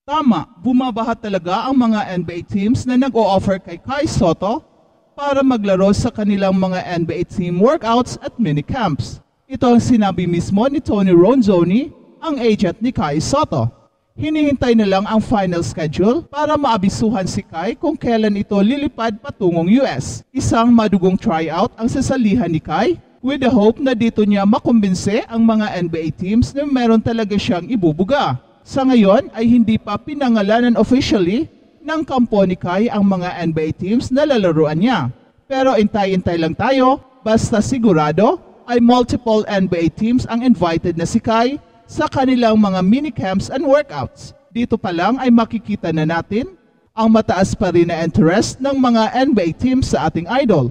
Tama, bumabaha talaga ang mga NBA teams na nag-o-offer kay Kai Sotto para maglaro sa kanilang mga NBA team workouts at minicamps. Ito ang sinabi mismo ni Tony Ronzoni, ang agent ni Kai Sotto. Hinihintay na lang ang final schedule para maabisuhan si Kai kung kailan ito lilipad patungong US. Isang madugong tryout ang sasalihan ni Kai with the hope na dito niya makumbinse ang mga NBA teams na meron talaga siyang ibubuga. Sa ngayon ay hindi pa pinangalanan officially ng kampo ni Kai ang mga NBA teams na lalaruan niya. Pero intay-intay lang tayo, basta sigurado ay multiple NBA teams ang invited na si Kai sa kanilang mga minicamps and workouts. Dito pa lang ay makikita na natin ang mataas pa rin na interest ng mga NBA teams sa ating idol.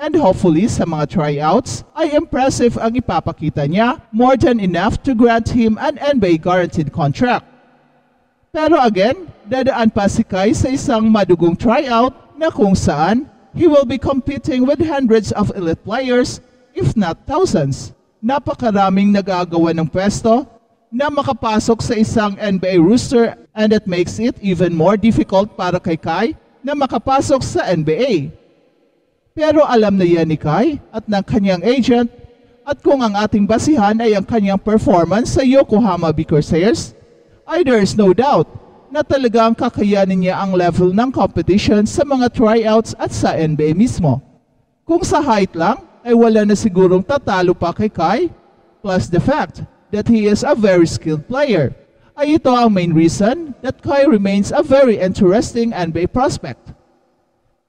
And hopefully sa mga tryouts ay impressive ang ipapakita niya, more than enough to grant him an NBA guaranteed contract. Pero again, dadaan pa si Kai sa isang madugong tryout na kung saan he will be competing with hundreds of elite players, if not thousands. Napakaraming nagagawa ng pwesto na makapasok sa isang NBA roster, and it makes it even more difficult para kay Kai na makapasok sa NBA. Pero alam na yan ni Kai at ng kanyang agent, at kung ang ating basihan ay ang kanyang performance sa Yokohama B. Corsairs, ay there is no doubt na talagang kakayanin niya ang level ng competition sa mga tryouts at sa NBA mismo. Kung sa height lang, ay wala na sigurong tatalo pa kay Kai, plus the fact that he is a very skilled player, ay ito ang main reason that Kai remains a very interesting NBA prospect.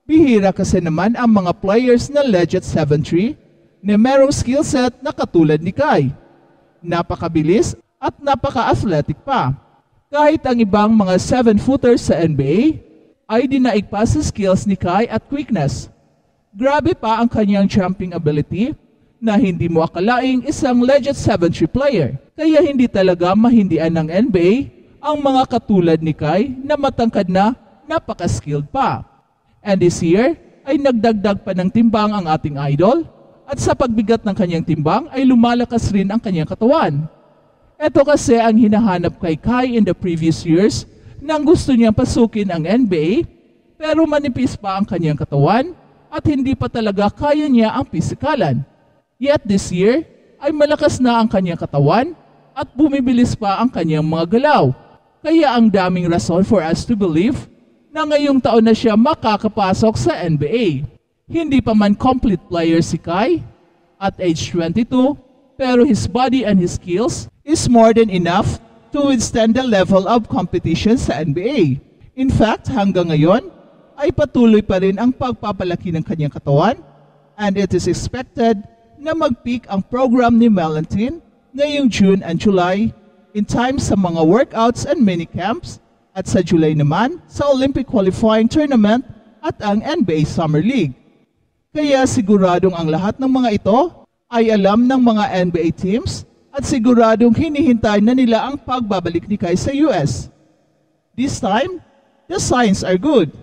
Bihira kasi naman ang mga players na legit 7'3" na merong skill set na katulad ni Kai. Napakabilis at napaka-athletic pa. Kahit ang ibang mga 7-footers sa NBA ay dinaig pa sa skills ni Kai at quickness. Grabe pa ang kanyang jumping ability na hindi mo akalaing isang legit 7'3" player. Kaya hindi talaga mahindian ng NBA ang mga katulad ni Kai na matangkad na napaka-skilled pa. And this year ay nagdagdag pa ng timbang ang ating idol at sa pagbigat ng kanyang timbang ay lumalakas rin ang kanyang katawan. Ito kasi ang hinahanap kay Kai in the previous years nang gusto niyang pasukin ang NBA pero manipis pa ang kanyang katawan at hindi pa talaga kaya niya ang pisikalan. Yet this year ay malakas na ang kanyang katawan at bumibilis pa ang kanyang mga galaw. Kaya ang daming rason for us to believe na ngayong taon na siya makakapasok sa NBA. Hindi pa man complete player si Kai at age 22, pero his body and his skills is more than enough to withstand the level of competition sa NBA. In fact, hanggang ngayon, ay patuloy pa rin ang pagpapalaki ng kanyang katawan, and it is expected na mag-peak ang program ni Melantine ngayong June and July in time sa mga workouts and minicamps, at sa July naman sa Olympic Qualifying Tournament at ang NBA Summer League. Kaya siguradong ang lahat ng mga ito ay alam ng mga NBA teams at siguradong hinihintay na nila ang pagbabalik ni Kai sa US. This time, the signs are good.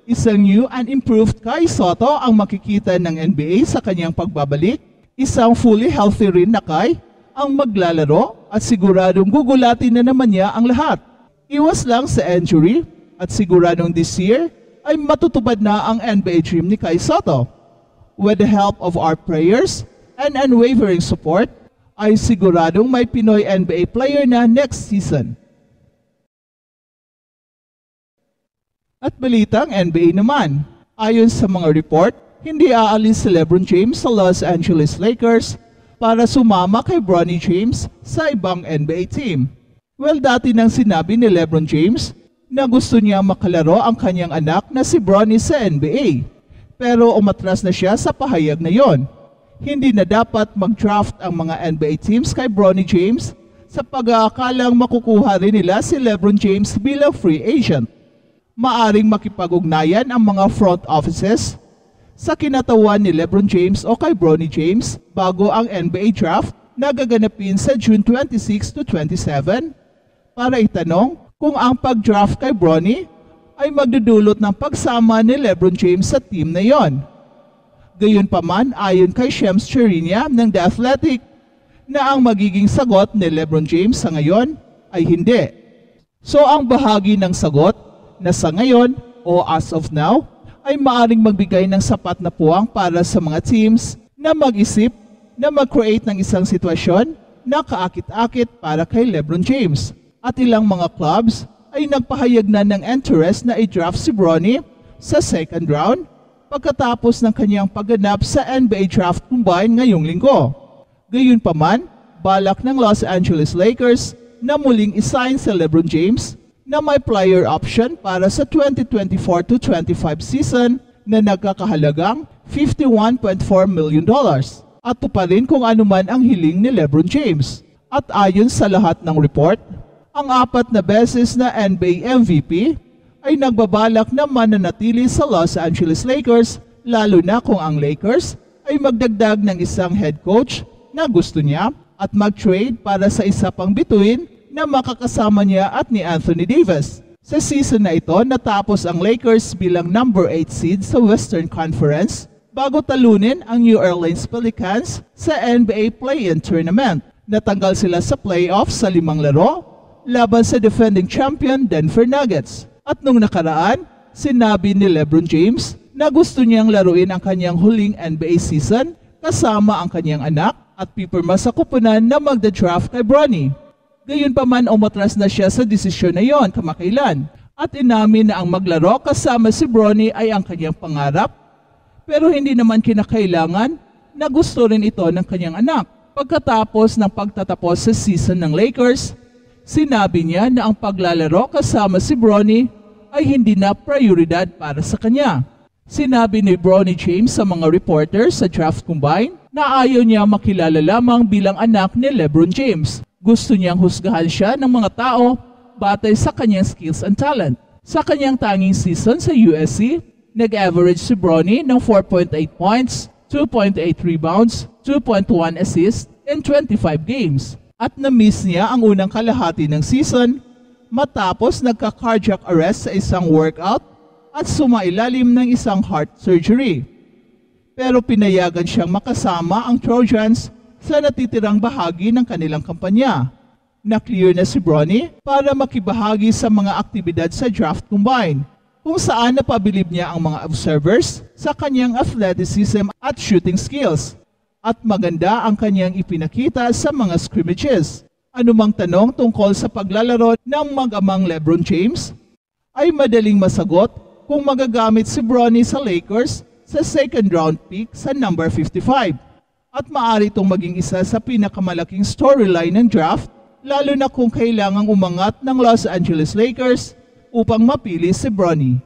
Isang new and improved Kai Sotto ang makikita ng NBA sa kanyang pagbabalik. Isang fully healthy rin na Kai ang maglalaro at siguradong gugulatin na naman niya ang lahat. Iwas lang sa injury at siguradong this year ay matutupad na ang NBA dream ni Kai Sotto. With the help of our prayers and unwavering support, ay siguradong may Pinoy NBA player na next season. At balitang NBA naman, ayon sa mga report, hindi aalis si LeBron James sa Los Angeles Lakers para sumama kay Bronny James sa ibang NBA team. Well, dati nang sinabi ni LeBron James na gusto niya makalaro ang kanyang anak na si Bronny sa NBA. Pero umatras na siya sa pahayag na yon. Hindi na dapat mag-draft ang mga NBA teams kay Bronny James sa pag-aakalang makukuha rin nila si LeBron James bilang free agent. Maaring makipag-ugnayan ang mga front offices sa kinatawan ni LeBron James o kay Bronny James bago ang NBA draft na gaganapin sa June 26 to 27 para itanong kung ang pag-draft kay Bronny ay magdudulot ng pagsama ni LeBron James sa team na yon. Gayunpaman, ayon kay Shams Charania ng The Athletic, na ang magiging sagot ni LeBron James sa ngayon ay hindi. So ang bahagi ng sagot na sa ngayon o as of now ay maaring magbigay ng sapat na puwang para sa mga teams na mag-isip na mag-create ng isang sitwasyon na kaakit-akit para kay LeBron James. At ilang mga clubs ay nagpahayag na ng interest na i-draft si Bronny sa second round pagkatapos ng kanyang pagganap sa NBA Draft Combine ngayong linggo. Gayunpaman, balak ng Los Angeles Lakers na muling isign si LeBron James na may player option para sa 2024-25 season na nagkakahalagang $51.4 million. At tuparin kung anuman ang hiling ni LeBron James. At ayon sa lahat ng report, ang 4 na beses na NBA MVP ay nagbabalak na mananatili sa Los Angeles Lakers, lalo na kung ang Lakers ay magdagdag ng isang head coach na gusto niya at mag-trade para sa isa pang bituin na makakasama niya at ni Anthony Davis. Sa season na ito, natapos ang Lakers bilang number 8 seed sa Western Conference bago talunin ang New Orleans Pelicans sa NBA Play-In Tournament. Natanggal sila sa playoffs sa 5 laro laban sa defending champion Denver Nuggets. At nung nakaraan, sinabi ni LeBron James na gusto niyang laruin ang kanyang huling NBA season kasama ang kanyang anak at pipirma sa kupunan na magda-draft kay Bronny. Gayunpaman umatras na siya sa desisyon na yon kamakailan at inamin na ang maglaro kasama si Bronny ay ang kanyang pangarap pero hindi naman kinakailangan na gusto rin ito ng kanyang anak. Pagkatapos ng pagtatapos sa season ng Lakers, sinabi niya na ang paglalaro kasama si Bronny ay hindi na prioridad para sa kanya. Sinabi ni Bronny James sa mga reporters sa Draft Combine na ayaw niya makilala lamang bilang anak ni LeBron James. Gusto niyang husgahan siya ng mga tao batay sa kanyang skills and talent. Sa kanyang tanging season sa USC, nag-average si Bronny ng 4.8 points, 2.8 rebounds, 2.1 assists in 25 games. At na-miss niya ang unang kalahati ng season matapos nagka-cardiac arrest sa isang workout at sumailalim ng isang heart surgery. Pero pinayagan siyang makasama ang Trojans sa natitirang bahagi ng kanilang kampanya. Na-clear na si Bronny para makibahagi sa mga aktibidad sa Draft Combine, kung saan napabilib niya ang mga observers sa kanyang athleticism at shooting skills. At maganda ang kanyang ipinakita sa mga scrimmages. Anumang tanong tungkol sa paglalaro ng mag-amang LeBron James ay madaling masagot kung magagamit si Bronny sa Lakers sa second round pick sa number 55. At maaari itong maging isa sa pinakamalaking storyline ng draft, lalo na kung kailangang umangat ng Los Angeles Lakers upang mapili si Bronny.